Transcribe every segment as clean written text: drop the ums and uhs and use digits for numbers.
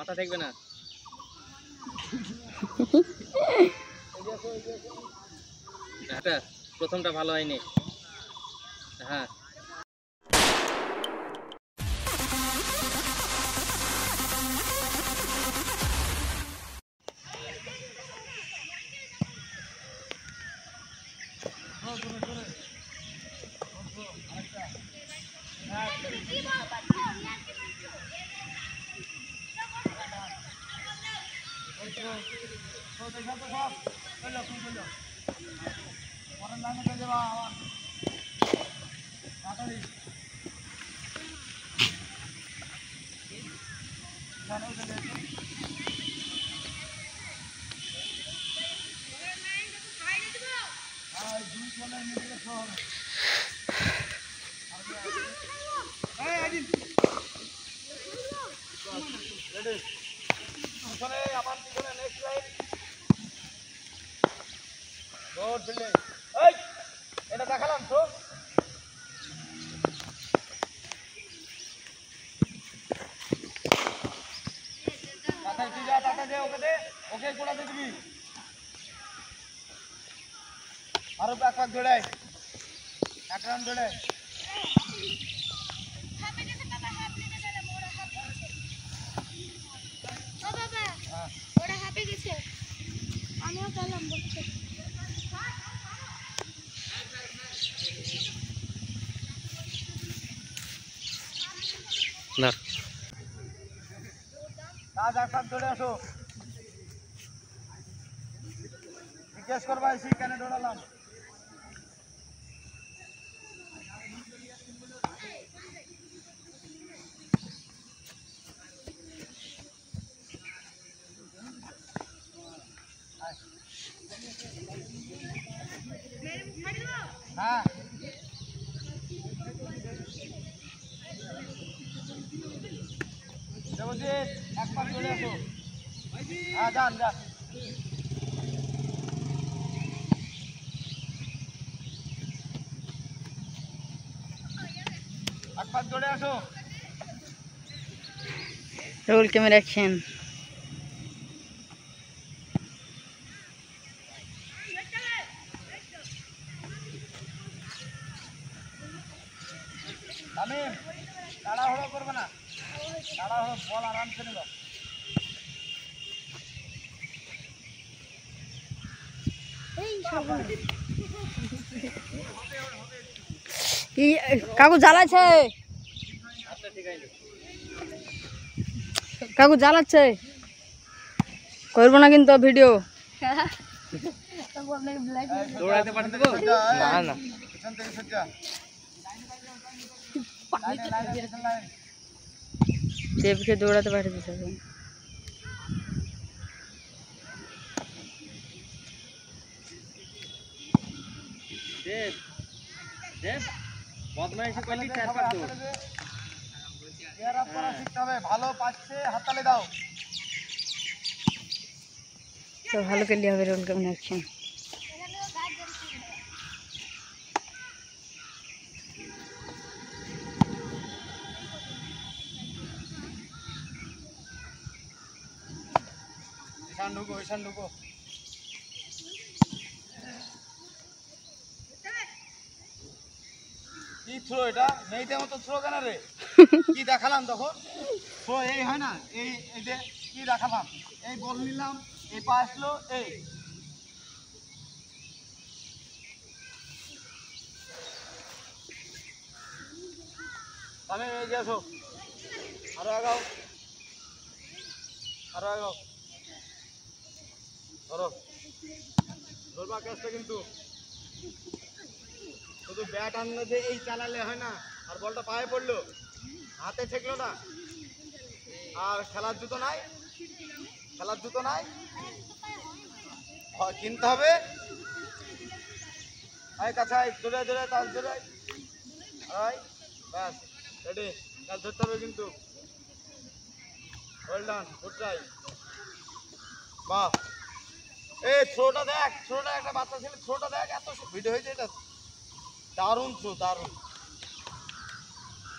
মাথা থাকবে না। এটা প্রথমটা ভালো হয়নি। হ্যাঁ এটা দেখালাম তো। ওকে কোড়াতে দিবি আরো এক পাক দৌড়াই, এক রাউন্ড দৌড়াই। ওরা হাঁপে গেছে, আমিও গেলাম বলছে। না কাজ এক পাক দৌড়ে আসো, জিজ্ঞেস করবা এসে কেন দৌড়ালাম। হ্যাঁ দেবজিৎ এক পাক দৌড়ে আসো। হ্যাঁ যান যান। এক পাক দৌড়ে আসো। Roll camera action. তামিম তাড়াহুড়ো করবে না, তাড়াহুড়ো বল আরামসে নিল। কাকু জ্বালাচ্ছে, কাকু জ্বালাচ্ছে, করবো না কিন্তু ভিডিও। দৌড়াতে পারতে দেবো না না পিছন থেকে সজ্জা দেবকে দৌড়াতে পাঠিয়ে দিতে হবে। দেব দেব বদমাইশি করলি 4 পাক দৌড়। শিখতে হবে, ভালো পাচ্ছে হাততালি দাও। তো ভালো করলে হবে রোল ক্যামেরা অ্যাকশন। ঈশান ঢুকো, ঈশান ঢুকো। কি থ্রো এটা? মেয়েদের মতো থ্রো কেন রে? কি দেখালাম তখন? থ্রো এই হয় না, এই এই যে কি দেখালাম, এই বল নিলাম, এই পা আসলো, এই আমি এই যে আসো, আরো আগাও, আরো আগাও, ধরো ধরবা ক্যাচটা। কিন্তু শুধু ব্যাট আনলে যে এই চালালে হয় না, আর বলটা পায়ে পড়লো, হাতে ঠেকলো না, আর খেলার জুতো নাই, খেলার জুতো নাই, কিনতে হবে। আয় কাছাই দৌড়ে দৌড়ে তাল দৌড়ে, আয় ব্যাস রেডি। কাজ ধরতে হবে কিন্তু। Well done, good try. বাহ, এই থ্রোটা দেখ, থ্রোটা একটা বাচ্চা ছেলে থ্রোটা দেখ, এত ভিডিও হয়েছে এটা, দারুণ থ্রো, দারুণ।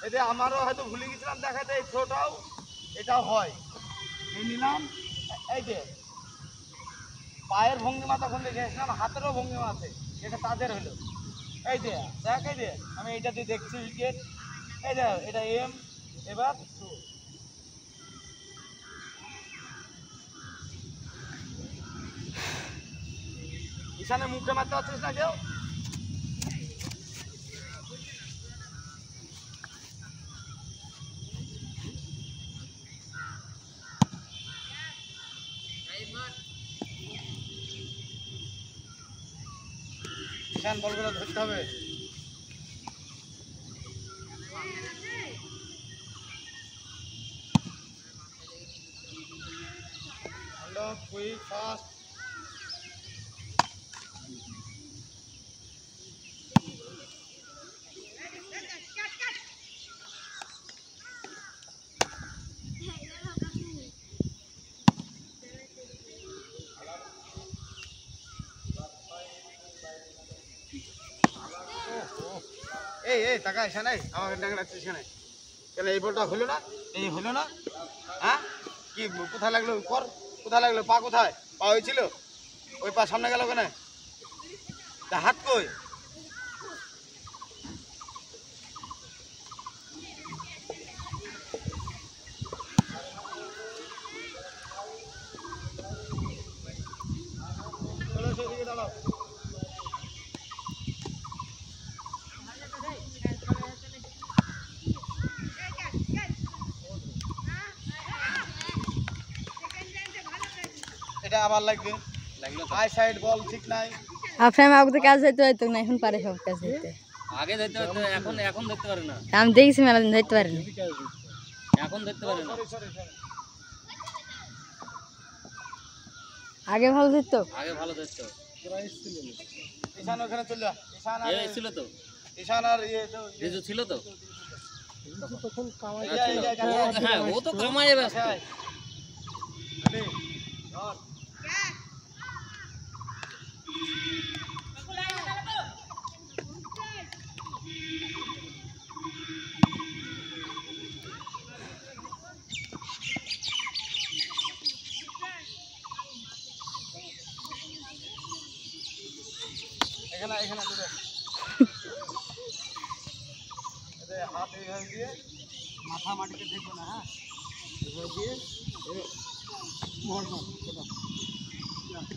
এতে আমারও হয়তো ভুলে গেছিলাম দেখাতে, এই থ্রোটাও এটাও হয়। এই নিলাম, এই যে পায়ের ভঙ্গিমা তখন দেখে এসলাম, হাতেরও ভঙ্গিমা আছে, এটা তাদের হলো। এই যে দেখ, এই যে আমি এইটা দিয়ে দেখছি উইকেট, এই যে এটা এম, এবার ঈশানের মুখে মারতে পারছিস না কেউ? ঈশান বলগুলো ধরতে হবে। Quick fast. এই টাকা ঈশান, এই আমাকে ডাক রাখছিস এখানে কেন? এই বলটা হলো না, এই হলো না, হ্যাঁ কি কোথায় লাগলো? কর, কোথায় লাগলো? পা কোথায়? পা হয়েছিল, ওই পা সামনে গেল কেন? হাত কই? চলো সেদিকে দাঁড়াও। এটা আবার লাগবে, আই সাইড বল ঠিক নাই। আপনার আমাকে তো কাজ ধরতে হয়তো না, এখন পারে সব কাজ ধরতে। আগে ধরতে পারতো, এখন ধরতে পারে না। আমি দেখছি মেলা দিন ধরতে পারেনি, এখন ধরতে পারে না। আগে ভালো ধরতো। আগে ভালো ধরতো। ঈশান ওখানে চলে যা। ঈশান আর ছিল তো, ঈশান আর ইয়ে তো রিজু ছিল তো। এই যে হ্যাঁ, ও তো কামায় ব্যস্ত। আরে ধর। এখানে এখানে দূরে হাত এইভাবে দিয়ে মাথা মাটিতে ঠেকবে না, হ্যাঁ এইভাবে দিয়ে মোহর মার সেটা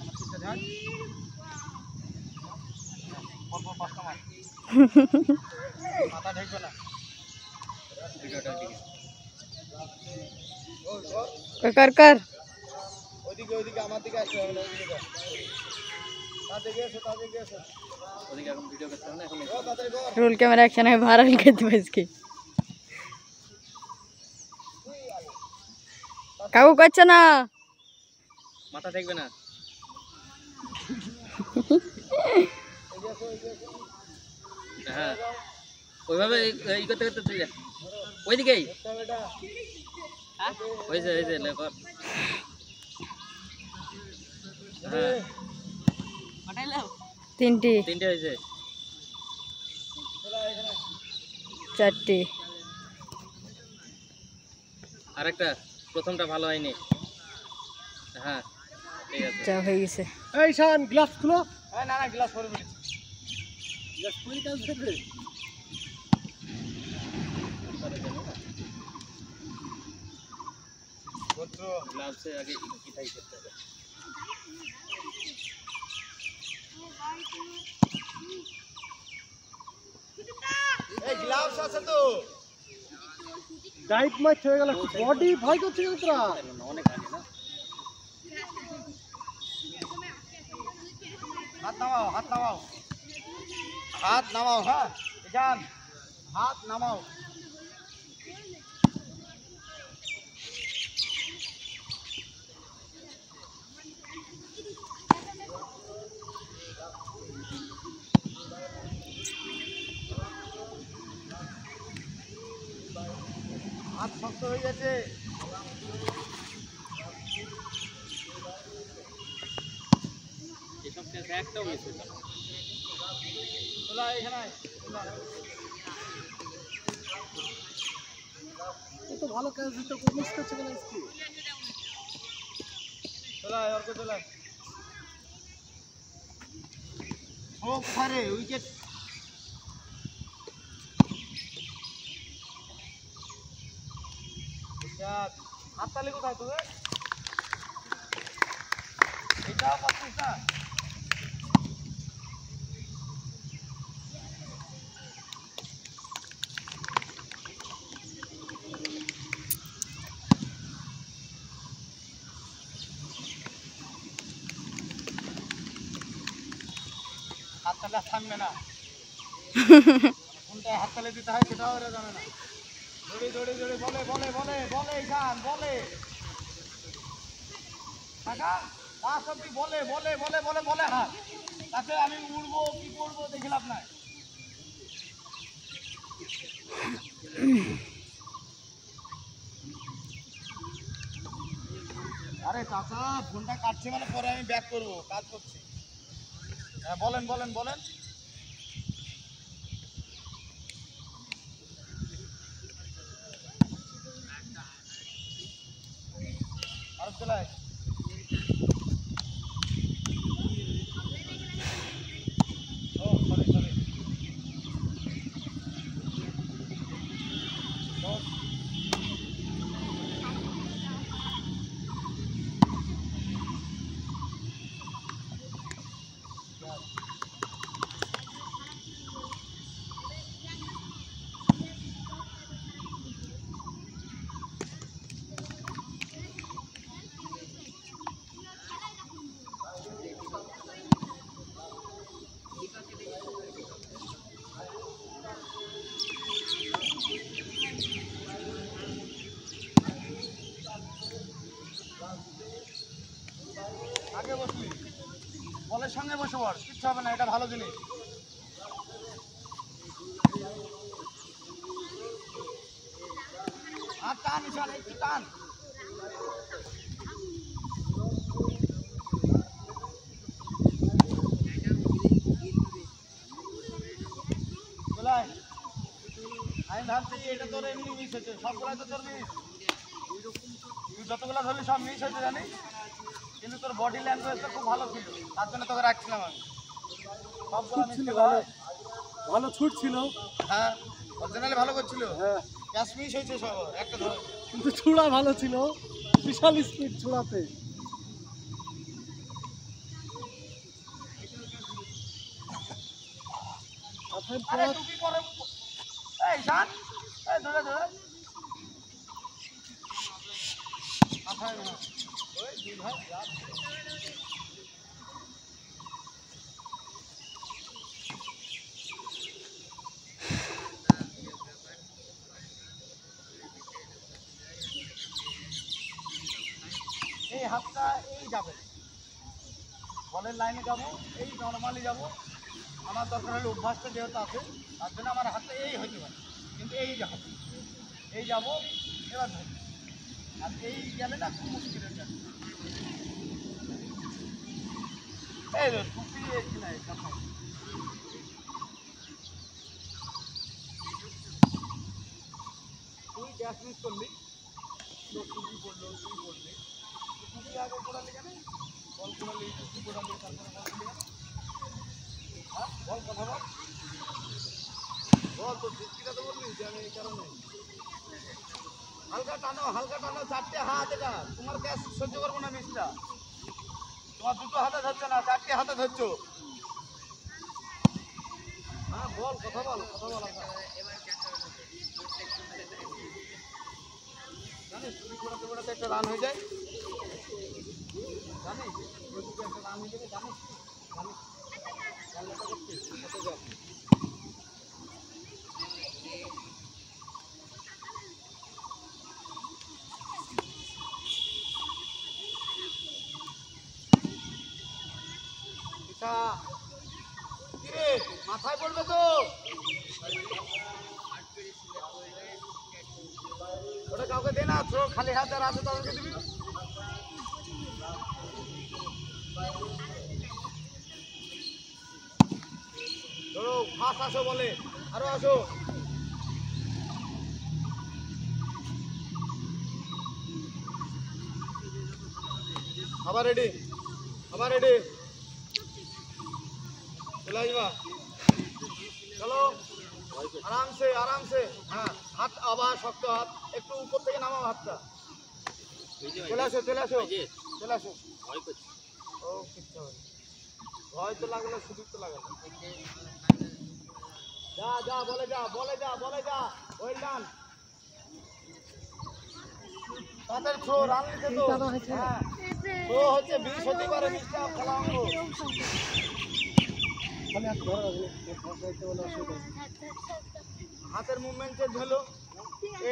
আমার পিঠে ঝাড় পরপর 5টা মার, মাথা ঠেকবে না। কর কর ওইদিকে ওইদিকে আমার দিকে আসতে হবে না, ওইদিকে যাও, তাদেরকে এসো, তাদেরকে এসো, ওদিকে এখন ভিডিও করতে হবে না, এখন ও তাড়াতাড়ি কর। রোল ক্যামেরা একখানে ভাইরাল করতে পারছি। কাকু করছে না, মাথা থাকবে না। হ্যাঁ, ওইভাবে ই করতে করতে চলে যা ওইদিকেই। হ্যাঁ হয়েছে হয়েছে লেখর। হ্যাঁ তিনটি তিনটে হয়েছে, 4টি। আরেকটা প্রথমটা ভালো হয়নি। হ্যাঁ ঠিক আছে, যা হয়ে গেছে। এই শান গ্লাস খুলো। এই না না গ্লাস পরে বলেছি, গ্লাস খুলে কাজ করবে। গোত্র গ্লাভসে আগে ইটাই করতে হবে। এই গ্লাভস আছে তো, ডাইট ম্যাচ হয়ে গেল, বডি ভয় করছে তোরা। অনেক আগে না, হাত নামাও, হাত নামাও, হাত নামাও, হ্যাঁ ঈশান হাত নামাও। হাত শক্ত হয়ে গেছে, এসব খেলতে একটাও মিস হতো না। চলো এখানে আয়, চলো। ও তো ভালো কাজ দিতে মিস করছে কেন আজকে? চলাই অর্ক চলাই ও কোথায় রে উইকেট হাততালি কোথায় তোদের এটাও পাচ্ছিস না হাততালি থামবে না কোনটা হাততালি দিতে হয় সেটাও ওরা জানে না দৌড়ে দৌড়ে দৌড়ে বলে বলে বলে বলে ঈশান বলে কাকা লাস্ট অব্দি বলে বলে বলে বলে বলে হাত তাতে আমি উড়বো কি করবো দেখে লাভ নাই আরে চাচা ফোনটা কাটছে মানে পরে আমি ব্যাক করবো কাজ করছি হ্যাঁ বলেন বলেন বলেন আরব চলায় ও সরি সরি আগে বসলি বলের সঙ্গে বসে পড় কিচ্ছু হবে না এটা ভালো জিনিস আর টান ঈশান একটু টান আমি ভাবছি এটা তোর এমনি মিস হচ্ছে সবগুলাই তো তোর মিস তুই যতগুলো ধরলি সব মিস হয়েছে জানিস কিন্তু তোর বডি ল্যাঙ্গুয়েজটা খুব ভালো ছিল তার জন্য তোকে রাখছিলাম আমি সবগুলো মিস ভালো ভালো ছুট ছিল হ্যাঁ অরিজিনালি ভালো করছিল হ্যাঁ ক্যাচ মিস হয়েছে সব একটা ধরে কিন্তু ছুড়া ভালো ছিল বিশাল স্পিড ছুড়াতে আরে টুপি পরে এই শান এই ধরে ধরে আঠায় না ওই দুই ভাই রাত এই হাতটা এই যাবে বলের লাইনে যাব এই নর্মালি যাব আমার দরকার হলে অভ্যাসটা যেহেতু আছে তার জন্য আমার হাতে এই হইতে পারে কিন্তু এই যাব এবার ধরি আর এই গেলে না খুব মুশকিল হয়ে যাবে এই টুপি এই নাই তুই গ্যাস মিস করলি টুপি পড়লো তুই পড়লি টুপি আগে পড়ালি কেন বল পড়ালি টুপি পড়ালি তারপরে বল পড়লি হ্যাঁ বল কথা বল তোর যুক্তিটা তো বললি যে আমি এই কারণে হালকা টানো চারটে হাত এটা তোমার গ্যাস সহ্য করবো না মিসটা তোমার দুটো হাতে ধরছো না চারটে হাতে ধরছো হ্যাঁ বল কথা বল জানিস তুমি ঘোরাতে ঘোরাতে একটা রান হয়ে যায় জানিস একটা রান হয়ে যাবে জানিস খেলাটা করছিস কত যাও মাথায় পড়বে তো ওটা কাউকে দে না থ্রো খালি হাতে আর আছে তাদেরকে দিবি ধরো ফাঁস আসো বলে আরো আসো আবার রেডি, আবার রেডি, চলে আসবা। চলো আরামসে আরামসে। হ্যাঁ, হাত আবার শক্ত, হাত একটু উপর থেকে নামাও হাতটা। চলে আসো চলে আসো চলে আসো। ভয় করছে। ও কিচ্ছু হবে না। ভয় তো লাগলো, সুযোগ তো লাগলো। যা যা বলে যা বলে যা বলে যা। ওই ডান তাদের থ্রো রান নিতে তো। হ্যাঁ, থ্রো হচ্ছে 20 হতে পারে, 20টা খেলা অঙ্গ। হাতের মুভমেন্ট চেঞ্জ হলো।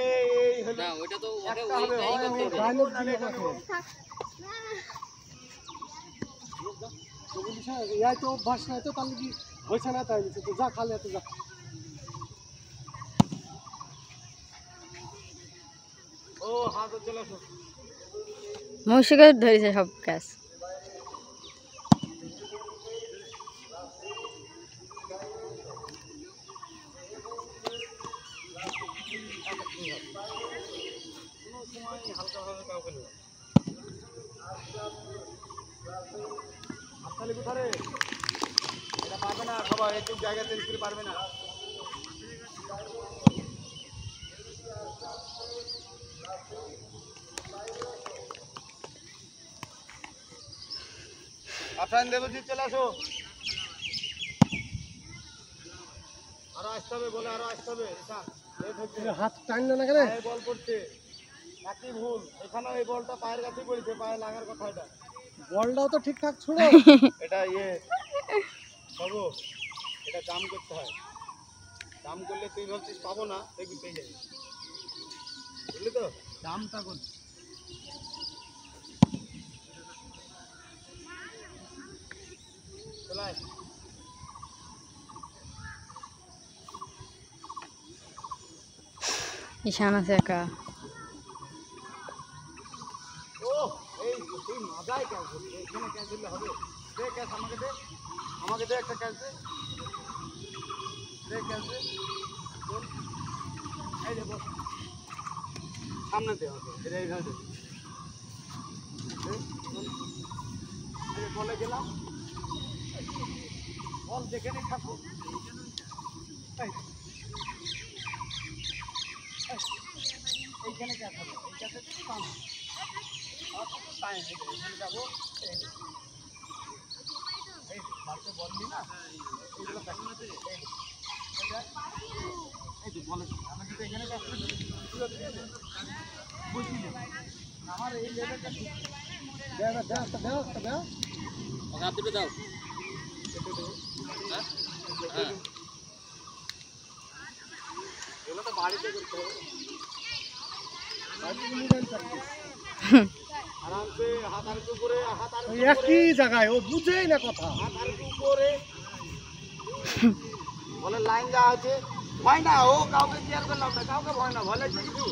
এই হলো না ওইটা তো ওকে একটা হবে, ওইটাই হয় করতে ওই হবে। নাহলে এটা নেবো। ও হাত চলে আসো। মৌসিকে ধরেছে সব ক্যাচ। কোনো সময় হালকা ভাবে কাউকে নেবে। হাততালি কোথারে? এটা পারবে না খাবার, একটু জায়গা চেঞ্জ করে পারবে না। আফরান দেবজিৎ চলে আসো। আরো আসতে হবে বলে, আরো আসতে হবে। হাত টানলো না কেন? বল পড়ছে, একই ভুল। এখানেও এই বলটা পায়ের কাছে পড়েছে, পায়ে লাগার কথা। এটা বলটাও তো ঠিকঠাক ছিল। এটা বাবু, এটা জাম করতে হয়। জাম করলে তুই ভাবছিস পাবো না, দেখবি পেয়ে যাবি। বুঝলি তো? জামটা করছি। চলে আয়। ঈশান আছে একা। ও এই তুই মজাই ক্যাচ ধরবি, এখানে ক্যাচ ধরলে হবে? দে ক্যাচ, আমাকে দে, আমাকে দে একটা ক্যাচ দে। দে ক্যাচ দে। চল। এই দে বল, সামনে দে আমাকে, এটা এইভাবে দে। দে, চল। এই যে বলে গেলাম, বল যেখানে থাকো। এই, এইখানে ক্যাচ হবে, এই ক্যাচে টান। টাইম এখানে যাবো। এই বাচ্চা বল নি না, এইগুলো প্র্যাকটিস। এই যে বলে আমি কিন্তু এখানে কাজ করি, বুঝলি আমার এই লেভেলটা ঠিক। দাও ওকে হাত দুটো দাও। হ্যাঁ? হ্যাঁ। এগুলো তো বাড়িতে করতে হবে। আরামসে হাত আর উপরে, হাত আর একই জায়গায়। ও বুঝেই না কথা। হাত আর উপরে বলে লাইন দেওয়া আছে। ভয় না, ও কাউকে কেয়ার করলাম না, কাউকে ভয় না, ভয় লাগছে কিছু।